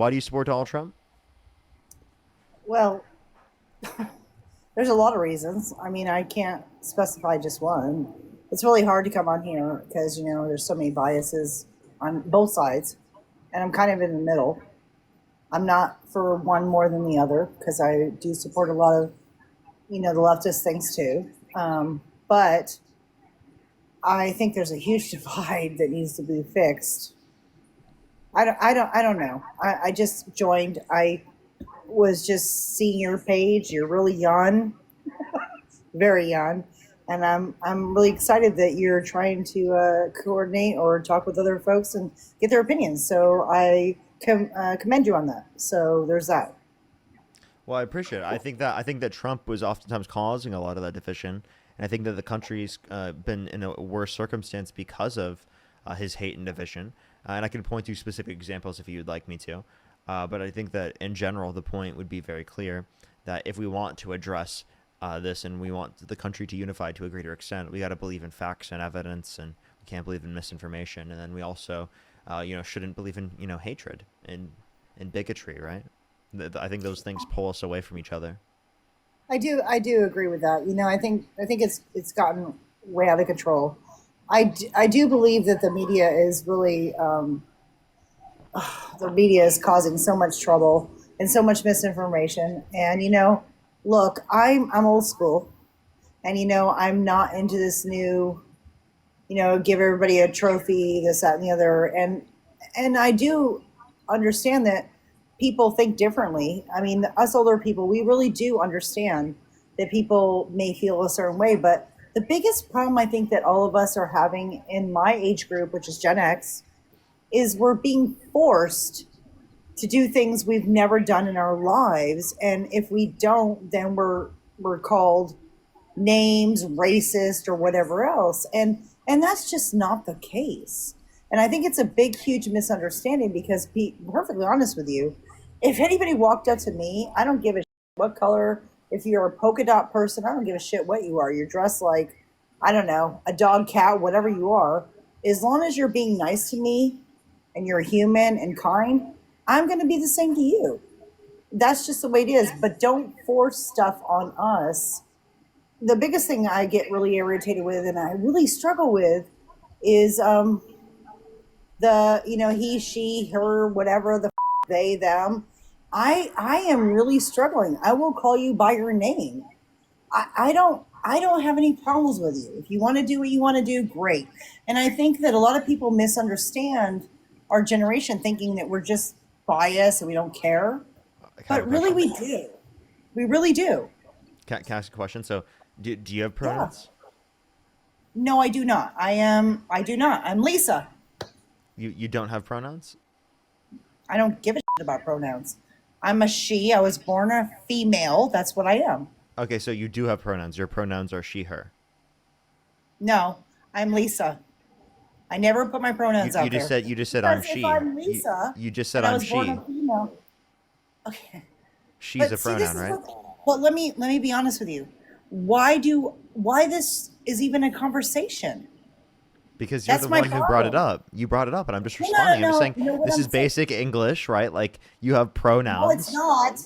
Why do you support Donald Trump? Well, there's a lot of reasons. I mean, I can't specify just one. It's really hard to come on here because, there's so many biases on both sides, and I'm kind of in the middle. I'm not for one more than the other because I do support a lot of, the leftist things too. But I think there's a huge divide that needs to be fixed. I don't know. I just joined. I was just seeing your page. You're really young, very young, and I'm really excited that you're trying to coordinate or talk with other folks and get their opinions. So I commend you on that. So there's that. Well, I appreciate it. I think that Trump was oftentimes causing a lot of that division, and I think that the country's been in a worse circumstance because of his hate and division. And I can point to specific examples if you'd like me to. But I think that in general, the point would be very clear that if we want to address this and we want the country to unify to a greater extent, we got to believe in facts and evidence, and we can't believe in misinformation. And then we also, shouldn't believe in hatred and bigotry, right? I think those things pull us away from each other. I do agree with that. I think it's gotten way out of control. I do believe that the media is really the media is causing so much trouble and so much misinformation. And look, I'm old school, and I'm not into this new, give everybody a trophy, this, that, and the other. And I do understand that people think differently. I mean, us older people, we really do understand that people may feel a certain way, but the biggest problem I think that all of us are having in my age group, which is Gen X, is we're being forced to do things we've never done in our lives, and if we don't, then we're called names, racist, or whatever else, and that's just not the case. And I think it's a big, huge misunderstanding because, be perfectly honest with you, if anybody walked up to me, I don't give a shit what color. If you're a polka dot person, I don't give a shit what you are. You're dressed like, I don't know, a dog, cat, whatever you are. As long as you're being nice to me and you're human and kind, I'm going to be the same to you. That's just the way it is. But don't force stuff on us. The biggest thing I get really irritated with and I really struggle with is the, he, she, her, whatever the they, them. I am really struggling. I will call you by your name. I don't have any problems with you. If you want to do what you want to do, great. And I think that a lot of people misunderstand our generation, thinking that we're just biased and we don't care. I have a But really, question. we do. We really do. Can I ask a question? So, do you have Yeah. pronouns? No, I do not. I do not. I'm Lisa. You don't have pronouns? I don't give a shit about pronouns. I'm a she. I was born a female. That's what I am. Okay, so you do have pronouns. Your pronouns are she, her. No, I'm Lisa. I never put my You pronouns you out just there said because I'm if she. I'm You Lisa you just said and I I'm was born a she. female, okay. She's a But see, this pronoun, is right? what. Well, let me be honest with you. Why this is even a conversation? Because you're That's the my one who brought it problem. up. You brought it up, and I'm just No, no, responding. I'm just no, saying no. What this I'm is saying. basic English, right? Like you have No, it's pronouns. not.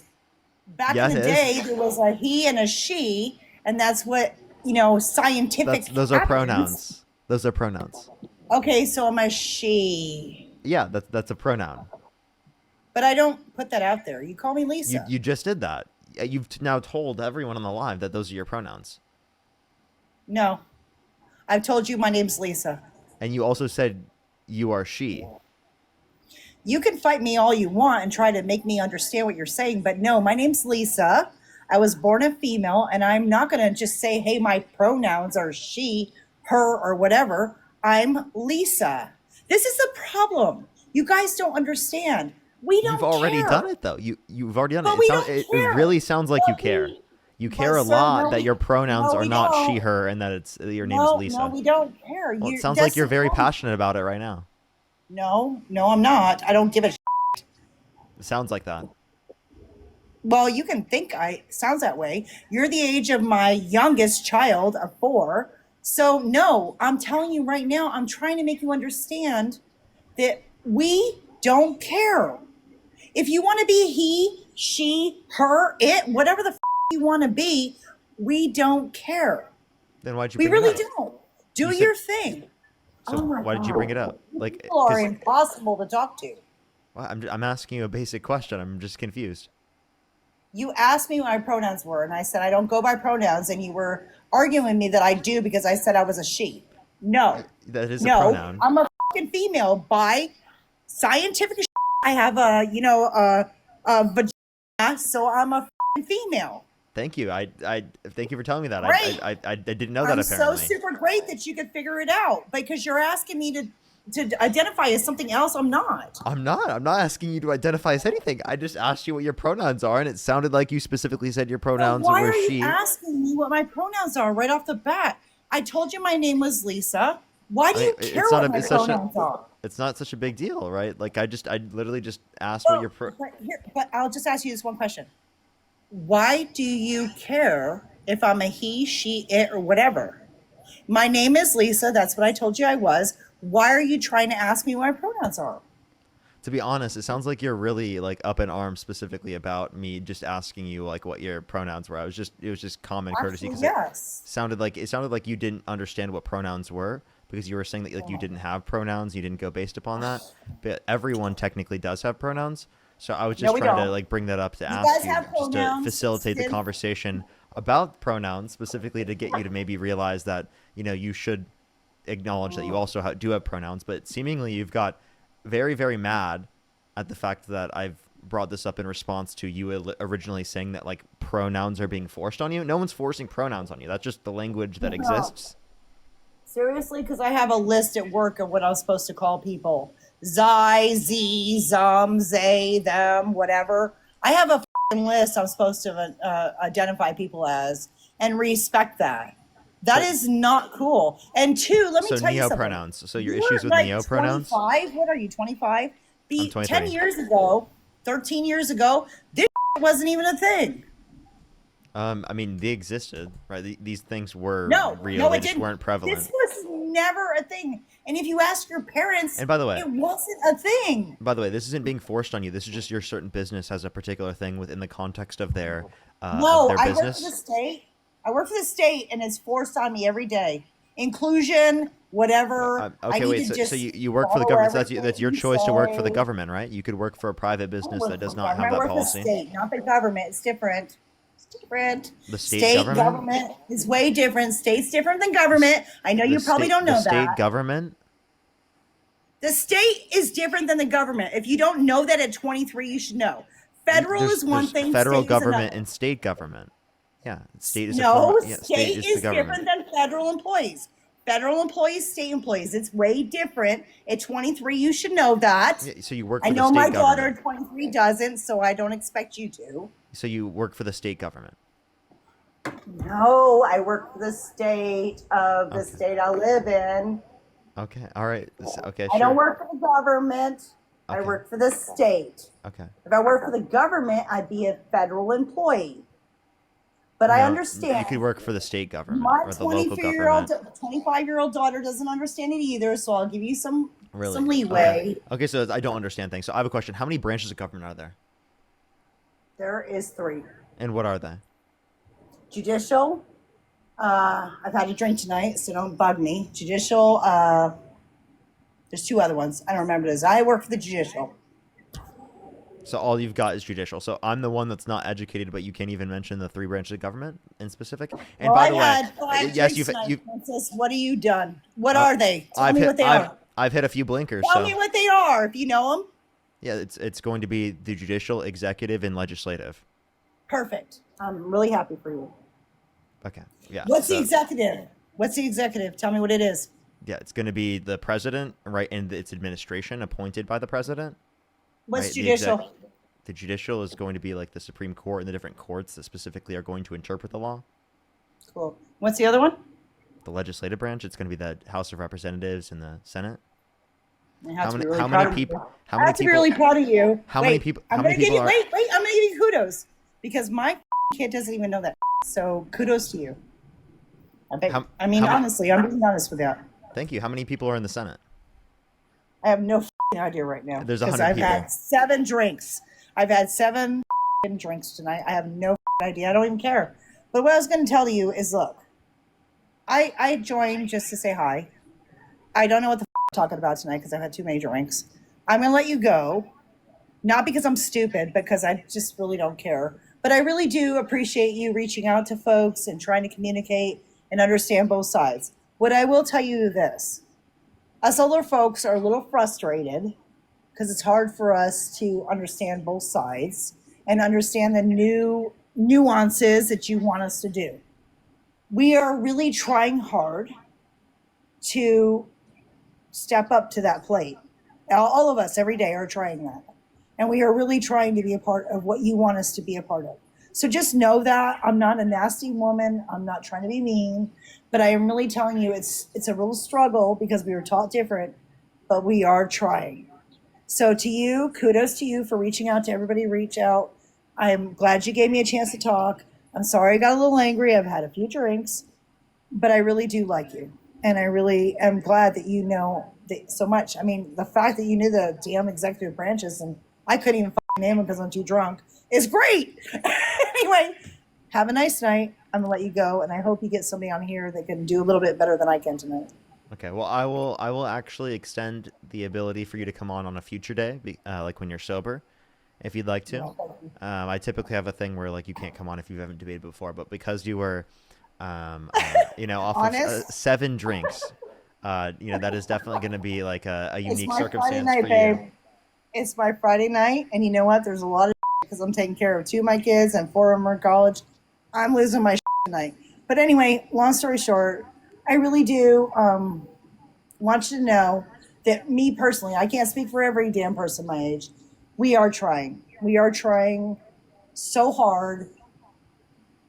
Back Yeah, in it the is. day, there was a he and a she, and that's what That's scientific those are happens. pronouns. Those are pronouns. Okay, so I'm a she, Yeah, that's a pronoun. but I don't put that out there. You call me You Lisa. you just did that. You've now told everyone on the live that those are your pronouns, No, I've told you my name's Lisa. and you also said you are she. You can fight me all you want and try to make me understand what you're saying, but no, my name's Lisa. I was born a female, and I'm not going to just say, hey, my pronouns are she, her, or whatever. I'm Lisa. This is the problem. You guys don't understand. We You've don't already done care, it though. You've already done it. but It we sounds don't it care. really sounds like you But care. we, You but care a sir, lot that your pronouns no, are we not she, don't. her, and that it's your name is No, Lisa. we don't care. Well, it You, sounds like that's you're the very problem. passionate about it right now. No, no, I'm not. I don't give a. It sounds like that. Well, you can think I sounds that way. You're the age of my youngest child of four. So no, I'm telling you right now, I'm trying to make you understand that we don't care. If you want to be he, she, her, it, whatever the you want to be, we don't care. Then why'd you We bring it really up? don't. Do You said your thing. so. Oh my Why did you God. bring it up? Like, People are because impossible to talk to. I'm asking you a basic question. I'm just confused. You asked me what my pronouns were, and I said I don't go by pronouns, and you were arguing with me that I do because I said I was a she. No, That is a no, pronoun. I'm a fucking female by scientific. I have a vagina, so I'm a fucking female. Thank you. I thank you for telling me that. Great. I didn't know that I'm apparently. so super great that you could figure it out because you're asking me to identify as something else. I'm not. I'm not. I'm not asking you to identify as anything. I just asked you what your pronouns are, and it sounded like you specifically said your So pronouns why were are you she. asking me what my pronouns are right off the bat? I told you my name was Lisa. Why do you care what my pronouns are? It's not such a big deal, right? Like I literally just asked what your But I'll just ask you this one question. Why do you care if I'm a he, she, it, or whatever? My name is Lisa. That's what I told you I was. Why are you trying to ask me what my pronouns are? To be honest, it sounds like you're really like up in arms specifically about me just asking you like what your pronouns were. It was just common courtesy because Yes. it sounded like you didn't understand what pronouns were because you were saying that like you didn't have pronouns, you didn't go based upon that. But everyone technically does have pronouns. So I was just No, we trying don't. to like bring that up to You ask guys you have just to pronouns. facilitate the conversation about pronouns, specifically to get you to maybe realize that, you know, you should acknowledge that you also do have pronouns. But seemingly you've got very, very mad at the fact that I've brought this up in response to you originally saying that like pronouns are being forced on you. No one's forcing pronouns on you. That's just the language that exists. Seriously, because I have a list at work of what I'm supposed to call people. Zai, Z, Zum, Zay, them, whatever. I have a list I'm supposed to identify people as and respect that. That is not cool. And two, let me tell you something. Neo-pronouns. So your You issues were with like neo-pronouns? 25. What are you, 25? I'm 23. 10 years ago, 13 years ago, this wasn't even a thing. I mean, they existed, right? These things were real. No, They it just didn't. weren't prevalent. This was never a thing. And if you ask your parents, And by the way, it wasn't a thing. By the way, this isn't being forced on you. This is just your certain business has a particular thing within the context of their No, I work business. for the state. I work for the state, and it's forced on me every day. Inclusion, whatever. Okay, wait. So you work for the government. So that's your choice to work for the government, right? You could work for a private business that does not have that policy. I work for the state, not the government. It's different. It's different. The state government is way different. State's different than government. I know you probably don't know that. The state government? The state is different than the government. If you don't know that at 23, you should know. Federal is one thing. Federal state government is and state government. Yeah, state is state is different than federal employees. Federal employees, state employees. It's way different. At 23, you should know that. Yeah, so you work for I the know state my government. daughter at 23 doesn't, so I don't expect you to. So you work for the state government. No, I work for the state of the state I live in. Okay. All right. Okay. I Sure. don't work for the government. I Okay. work for the state. Okay. If I work for the government, I'd be a federal employee. But I No, understand. You could work for the state government My or the local 25-year-old daughter doesn't understand it either, so I'll give you some Really? leeway. Okay, so I don't understand things. So I have a question. How many branches of government are there? There is 3. And what are they? Judicial. I've had a drink tonight, so don't bug me. Judicial. There's 2 other ones. I don't remember this. I work for the judicial. So all you've got is judicial. So I'm the one that's not educated, but you can't even mention the 3 branches of government in specific. And by the way, yes, you've Princess, what have you done? What are they? Tell me what they are. I've hit a few blinkers. Tell me what they are, if you know them. Yeah, it's going to be the judicial, executive, and legislative. Perfect. I'm really happy for you. Okay. Yeah. What's the executive? What's the executive? Tell me what it is. Yeah, it's going to be the president, right, and its administration appointed by the president. What's right? judicial? The judicial is going to be like the Supreme Court and the different courts that specifically are going to interpret the law. Cool. What's the other one? The legislative branch. It's going to be the House of Representatives and the Senate. How many people? I have to be really proud of you. How many people? I'm going to give you. Wait. I'm going to give you kudos because my kid doesn't even know that. So kudos to you. Honestly, I'm being honest with that. Thank you. How many people are in the Senate? I have no idea right now. There's 100 people. I've had 7 drinks. I've had 7 drinks tonight. I have no idea. I don't even care. But what I was going to tell you is, look, I joined just to say hi. I don't know what the I'm talking about tonight because I've had too many drinks. I'm going to let you go, not because I'm stupid, because I just really don't care. But I really do appreciate you reaching out to folks and trying to communicate and understand both sides. What I will tell you is this. Us older folks are a little frustrated because it's hard for us to understand both sides and understand the new nuances that you want us to do. We are really trying hard to step up to that plate. All of us every day are trying that. And we are really trying to be a part of what you want us to be a part of. So just know that I'm not a nasty woman. I'm not trying to be mean, but I am really telling you it's a real struggle because we were taught different, but we are trying. So to you, kudos to you for reaching out to everybody. Reach out. I'm glad you gave me a chance to talk. I'm sorry I got a little angry. I've had a few drinks, but I really do like you. And I really am glad that you know so much. I mean, the fact that you knew the damn executive branches and I couldn't even name them because I'm too drunk is great. Anyway, have a nice night. I'm going to let you go. And I hope you get somebody on here that can do a little bit better than I can tonight. Okay, well, I will actually extend the ability for you to come on a future day, like when you're sober, if you'd like to. I typically have a thing where like you can't come on if you haven't debated before, but because you were, off of 7 drinks, that is definitely going to be like a unique circumstance night, for you. babe. It's my Friday night, and you know what? There's a lot of because I'm taking care of 2 of my kids and 4 of them are in college. I'm losing my tonight. But anyway, long story short, I really do want you to know that me personally, I can't speak for every damn person my age. We are trying. We are trying so hard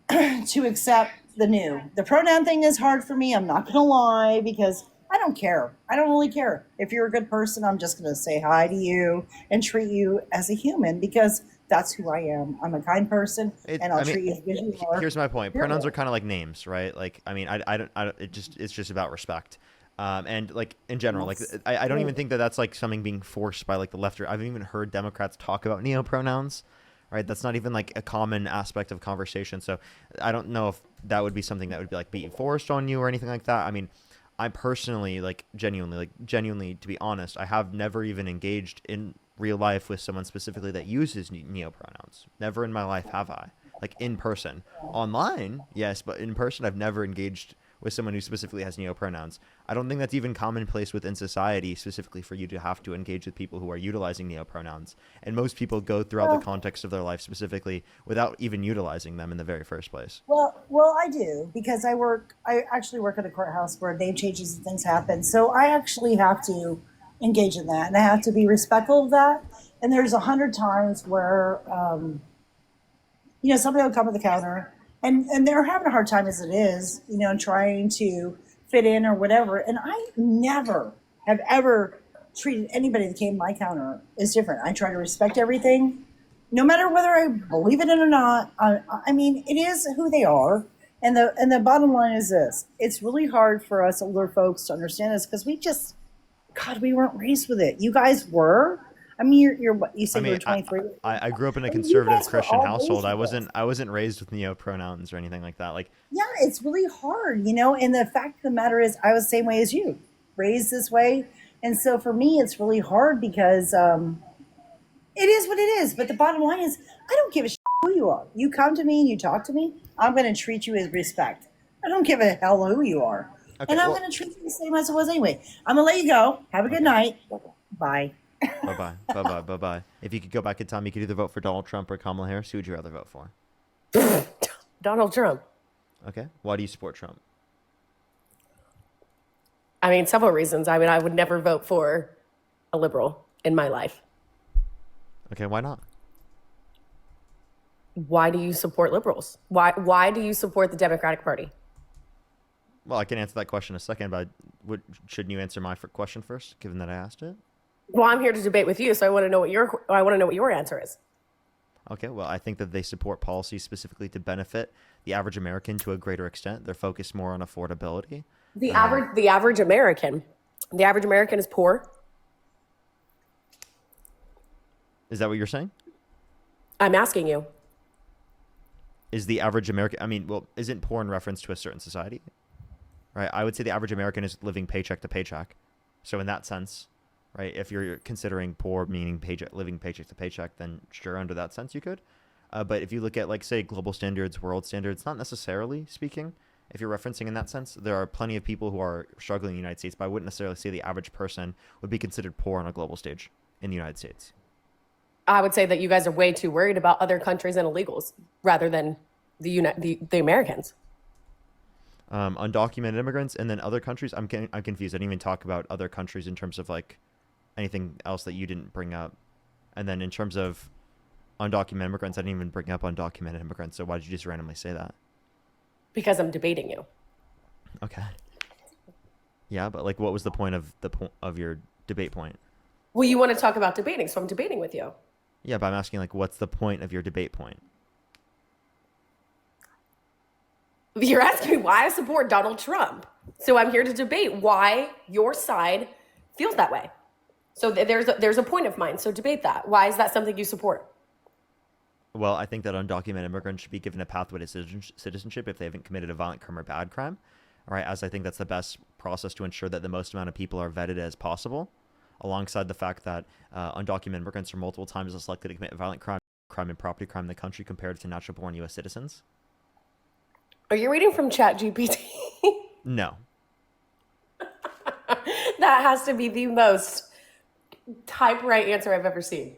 to accept the new. The pronoun thing is hard for me. I'm not going to lie because I don't care. I don't really care. If you're a good person, I'm just going to say hi to you and treat you as a human because that's who I am. I'm a kind person, and I'll treat you as good as you are. Here's my point. Pronouns are kind of like names, right? Like, I mean, I don't. It's just about respect. And like in general, like I don't even think that that's like something being forced by like the left. Or I've even heard Democrats talk about neo-pronouns, right? That's not even like a common aspect of conversation. So I don't know if that would be something that would be like being forced on you or anything like that. I mean, I personally genuinely, to be honest, I have never even engaged in real life with someone specifically that uses neo-pronouns. Never in my life have I. Like in person. Online, yes, but in person I've never engaged with someone who specifically has neo-pronouns. I don't think that's even commonplace within society, specifically for you to have to engage with people who are utilizing neo-pronouns. And most people go throughout the context of their life specifically without even utilizing them in the very first place. Well, I do because I actually work at a courthouse where name changes and things happen. So I actually have to engage in that and I have to be respectful of that. And there's 100 times where, somebody will come to the counter and they're having a hard time as it is, trying to fit in or whatever. And I never have ever treated anybody that came to my counter as different. I try to respect everything, no matter whether I believe it in or not. I mean, it is who they are. And the bottom line is this. It's really hard for us older folks to understand this because we weren't raised with it. You guys were. I mean, you said you were 23. I grew up in a conservative Christian household. I wasn't raised with neo-pronouns or anything like that. Like, yeah, it's really hard, and the fact of the matter is I was the same way as you, raised this way. And so for me, it's really hard because it is what it is. But the bottom line is I don't give a shit who you are. You come to me and you talk to me, I'm going to treat you with respect. I don't give a hell who you are. Okay, and I'm going to treat you the same as it was anyway. I'm going to let you go. Have a good night. Bye. Bye-bye. If you could go back in time, you could either vote for Donald Trump or Kamala Harris. Who would you rather vote for? Donald Trump. Okay. Why do you support Trump? I mean, several reasons. I mean, I would never vote for a liberal in my life. Okay, why not? Why do you support liberals? Why do you support the Democratic Party? Well, I can answer that question in a second, but shouldn't you answer my question first, given that I asked it? Well, I'm here to debate with you, so I want to know what your answer is. Okay, well, I think that they support policies specifically to benefit the average American to a greater extent. They're focused more on affordability. The average American is poor. Is that what you're saying? I'm asking you. Is the average American, I mean, well, isn't poor in reference to a certain society? Right? I would say the average American is living paycheck to paycheck. So in that sense, right, if you're considering poor meaning paycheck, living paycheck to paycheck, then sure, under that sense you could. But if you look at, like, say, global standards, world standards, not necessarily speaking, if you're referencing in that sense, there are plenty of people who are struggling in the United States, but I wouldn't necessarily say the average person would be considered poor on a global stage in the United States. I would say that you guys are way too worried about other countries and illegals rather than the Americans. Undocumented immigrants and then other countries. I'm confused. I didn't even talk about other countries in terms of, like, anything else that you didn't bring up. And then in terms of undocumented immigrants, I didn't even bring up undocumented immigrants. So why did you just randomly say that? Because I'm debating you. Okay. Yeah, but, like, what was the point of your debate point? Well, you want to talk about debating, so I'm debating with you. Yeah, but I'm asking, like, what's the point of your debate point? You're asking me why I support Donald Trump. So I'm here to debate why your side feels that way. So there's a point of mine. So debate that. Why is that something you support? Well, I think that undocumented immigrants should be given a pathway to citizenship if they haven't committed a violent crime or bad crime. All right, as I think that's the best process to ensure that the most amount of people are vetted as possible, alongside the fact that undocumented immigrants are multiple times less likely to commit violent crime and property crime in the country compared to natural-born U.S. citizens. Are you reading from ChatGPT? No. That has to be the most type right answer I've ever seen.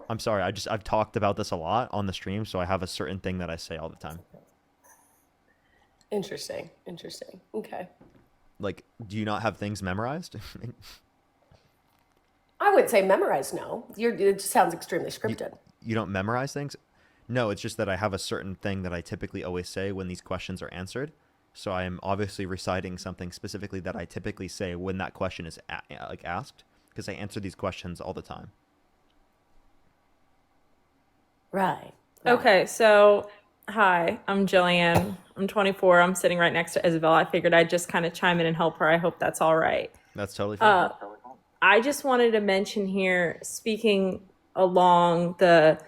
I'm sorry. I've talked about this a lot on the stream, so I have a certain thing that I say all the time. Interesting. Okay. Like, do you not have things memorized? I wouldn't say memorize, no. It just sounds extremely scripted. You don't memorize things? No, it's just that I have a certain thing that I typically always say when these questions are answered. So I am obviously reciting something specifically that I typically say when that question is asked, because I answer these questions all the time. Right. Okay, so hi, I'm Jillian. I'm 24. I'm sitting right next to Isabel. I figured I'd just kind of chime in and help her. I hope that's all right. That's totally fine. I just wanted to mention here, speaking along the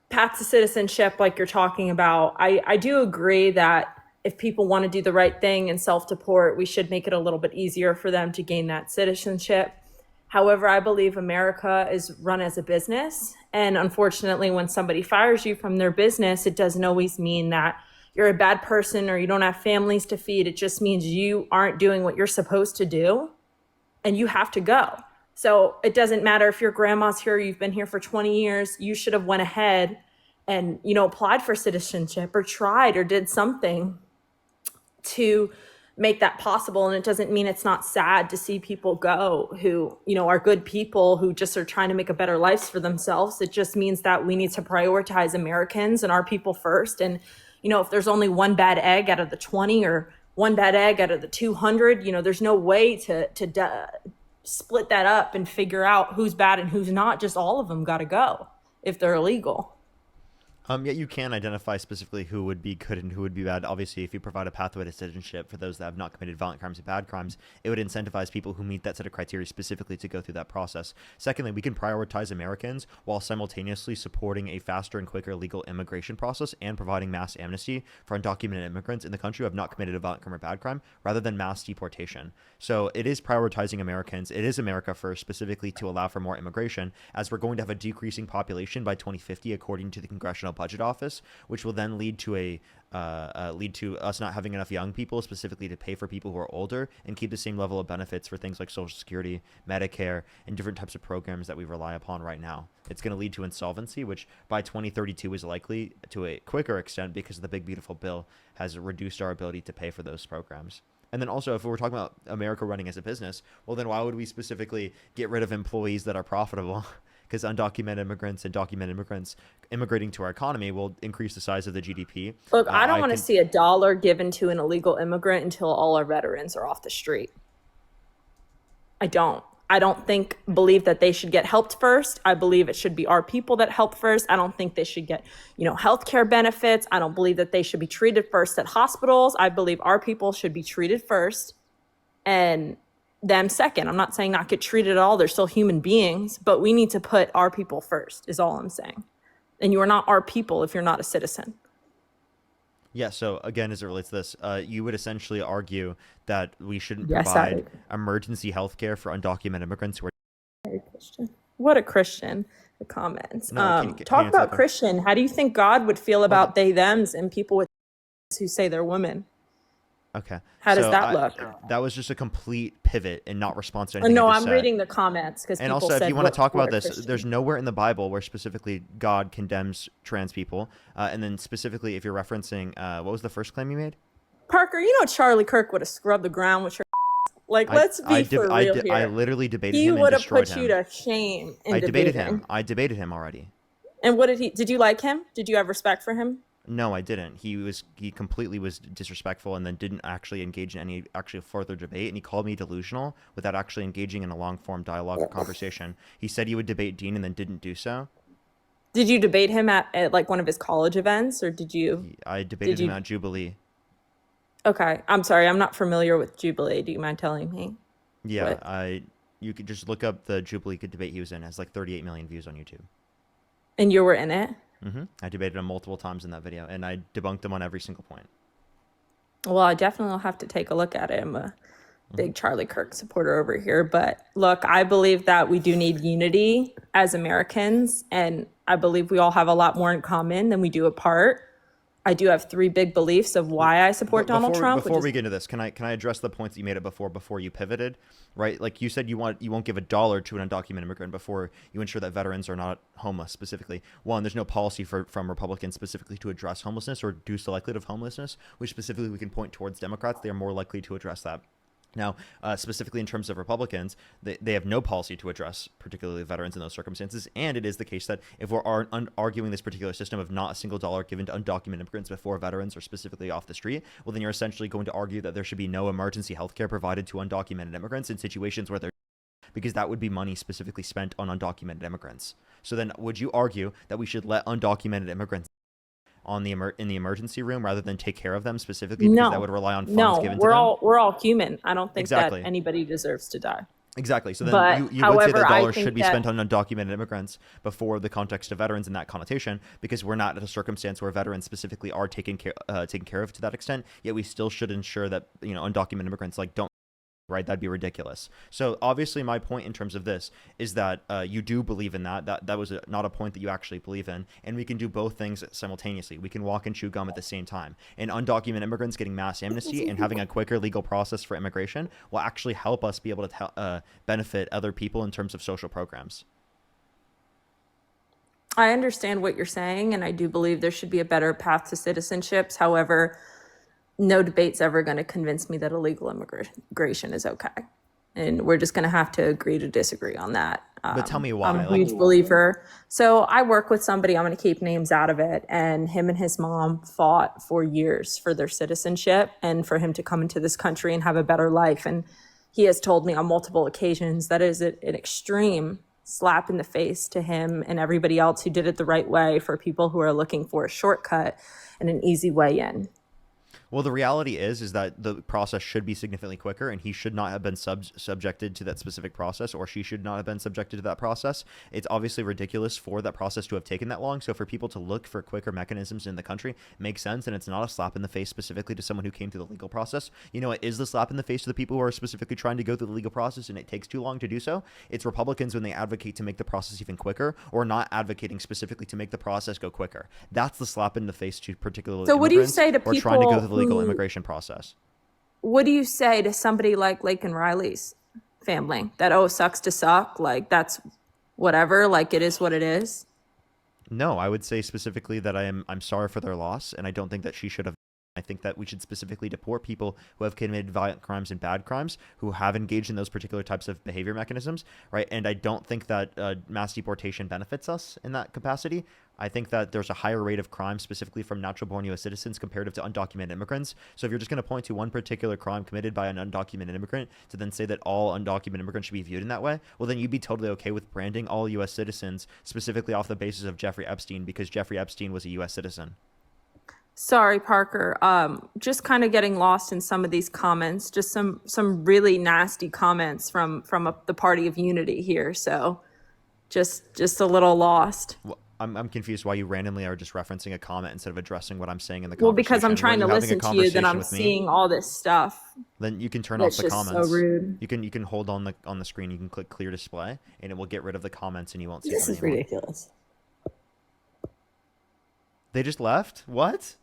path to citizenship, like you're talking about, I do agree that if people want to do the right thing and self-deport, we should make it a little bit easier for them to gain that citizenship. However, I believe America is run as a business. And unfortunately, when somebody fires you from their business, it doesn't always mean that you're a bad person or you don't have families to feed. It just means you aren't doing what you're supposed to do and you have to go. So it doesn't matter if your grandma's here, you've been here for 20 years, you should have went ahead and, applied for citizenship or tried or did something to make that possible. And it doesn't mean it's not sad to see people go who, are good people who just are trying to make a better life for themselves. It just means that we need to prioritize Americans and our people first. And, if there's only one bad egg out of the 20 or one bad egg out of the 200, there's no way to split that up and figure out who's bad and who's not. Just all of them got to go if they're illegal. Yet you can identify specifically who would be good and who would be bad. Obviously, if you provide a pathway to citizenship for those that have not committed violent crimes and bad crimes, it would incentivize people who meet that set of criteria specifically to go through that process. Secondly, we can prioritize Americans while simultaneously supporting a faster and quicker legal immigration process and providing mass amnesty for undocumented immigrants in the country who have not committed a violent crime or bad crime, rather than mass deportation. So it is prioritizing Americans. It is America first, specifically to allow for more immigration, as we're going to have a decreasing population by 2050, according to the Congressional Budget Office, which will then lead to us not having enough young people specifically to pay for people who are older and keep the same level of benefits for things like Social Security, Medicare, and different types of programs that we rely upon right now. It's going to lead to insolvency, which by 2032 is likely to a quicker extent because the Big Beautiful Bill has reduced our ability to pay for those programs. And then also, if we're talking about America running as a business, well, then why would we specifically get rid of employees that are profitable? Because undocumented immigrants and documented immigrants immigrating to our economy will increase the size of the GDP. Look, I don't want to see $1 given to an illegal immigrant until all our veterans are off the street. I don't believe that they should get helped first. I believe it should be our people that help first. I don't think they should get, healthcare benefits. I don't believe that they should be treated first at hospitals. I believe our people should be treated first and them second. I'm not saying not get treated at all. They're still human beings, but we need to put our people first is all I'm saying. And you are not our people if you're not a citizen. Yeah, so again, as it relates to this, you would essentially argue that we shouldn't Yes, provide emergency health care for undocumented immigrants who are. Very Christian. What a Christian. The comments. No, can you Talk answer that about Christian. How do you think God would feel about they, thems, and people with who say they're women? Okay. How does that look? That was just a complete pivot and not response to anything No, I just I'm said. reading the comments because And people also, said, if you want to talk about "What a this, Christian." there's nowhere in the Bible where specifically God condemns trans people. And then specifically, if you're referencing, what was the first claim you made? Parker, you know Charlie Kirk would have scrubbed the ground with your like. Let's be for real here. I literally debated He him and would have destroyed put him. you to shame in I debated debating. him. I debated him already. And what did he? Did you like him? Did you have respect for him? No, I didn't. He completely was disrespectful and then didn't actually engage in any actual further debate. And he called me delusional without actually engaging in a long form dialogue or conversation. He said he would debate Dean and then didn't do so. Did you debate him at like one of his college events, or did you? I debated him at Jubilee. Okay, I'm sorry, I'm not familiar with Jubilee. Do you mind telling me? Yeah, What? You could just look up the Jubilee debate he was in. It has like 38 million views on YouTube. And you were in it? I debated him multiple times in that video, and I debunked him on every single point. Well, I definitely will have to take a look at it. I'm a big Charlie Kirk supporter over here. But look, I believe that we do need unity as Americans, and I believe we all have a lot more in common than we do apart. I do have 3 big beliefs of why I support Donald Trump. Before we get into this, can I address the points that you made it before you pivoted? Right, like you said, you won't give $1 to an undocumented immigrant before you ensure that veterans are not homeless. Specifically, one, there's no policy from Republicans specifically to address homelessness or reduce the likelihood of homelessness, which specifically we can point towards Democrats. They are more likely to address that. Now, specifically in terms of Republicans, they have no policy to address particularly veterans in those circumstances. And it is the case that if we're arguing this particular system of not a single dollar given to undocumented immigrants before veterans are specifically off the street, well, then you're essentially going to argue that there should be no emergency health care provided to undocumented immigrants in situations where they're because that would be money specifically spent on undocumented immigrants. So then would you argue that we should let undocumented immigrants on in the emergency room rather than take care of them specifically because that would rely on funds given to them? We're all human. I don't think Exactly. that anybody deserves to die. Exactly. So then But, you would say however, that I dollars think should be that- spent on undocumented immigrants before the context of veterans in that connotation, because we're not at a circumstance where veterans specifically are taken care of to that extent. Yet we still should ensure that undocumented immigrants don't. Right, that'd be ridiculous. So obviously, my point in terms of this is that you do believe in that. That was not a point that you actually believe in, and we can do both things simultaneously. We can walk and chew gum at the same time. And undocumented immigrants getting mass amnesty and having a quicker legal process for immigration will actually help us be able to benefit other people in terms of social programs. I understand what you're saying, and I do believe there should be a better path to citizenships. However, no debate's ever going to convince me that illegal immigration is okay. And we're just going to have to agree to disagree on that. But tell me why. I'm a huge believer. So I work with somebody, I'm going to keep names out of it, and him and his mom fought for years for their citizenship and for him to come into this country and have a better life. And he has told me on multiple occasions that is an extreme slap in the face to him and everybody else who did it the right way for people who are looking for a shortcut and an easy way in. Well, the reality is that the process should be significantly quicker, and he should not have been subjected to that specific process, or she should not have been subjected to that process. It's obviously ridiculous for that process to have taken that long. So for people to look for quicker mechanisms in the country makes sense, and it's not a slap in the face specifically to someone who came through the legal process. It is the slap in the face to the people who are specifically trying to go through the legal process, and it takes too long to do so. It's Republicans when they advocate to make the process even quicker, or not advocating specifically to make the process go quicker. That's the slap in the face to particularly So what do you immigrants say to who are trying to go people through the legal who- immigration process. What do you say to somebody like Lake and Riley's family that, sucks to suck? Like, that's whatever, like it is what it is? No, I would say specifically that I'm sorry for their loss, and I don't think that she should have. I think that we should specifically deport people who have committed violent crimes and bad crimes, who have engaged in those particular types of behavior mechanisms, right? And I don't think that mass deportation benefits us in that capacity. I think that there's a higher rate of crime specifically from natural-born U.S. citizens comparative to undocumented immigrants. So if you're just going to point to one particular crime committed by an undocumented immigrant to then say that all undocumented immigrants should be viewed in that way, well, then you'd be totally okay with branding all U.S. citizens specifically off the basis of Jeffrey Epstein because Jeffrey Epstein was a U.S. citizen. Sorry, Parker. Just kind of getting lost in some of these comments. Just some really nasty comments from the Party of Unity here. So just a little lost. I'm confused why you randomly are just referencing a comment instead of addressing what I'm saying in the Well, conversation. because I'm trying to When you're having a listen to you, then I'm conversation with me, seeing all this stuff. then you can turn That's off the just so comments. rude. You can hold on the screen. You can click clear display, and it will get rid of the comments, and you won't see This them is anymore. ridiculous. They just left? What?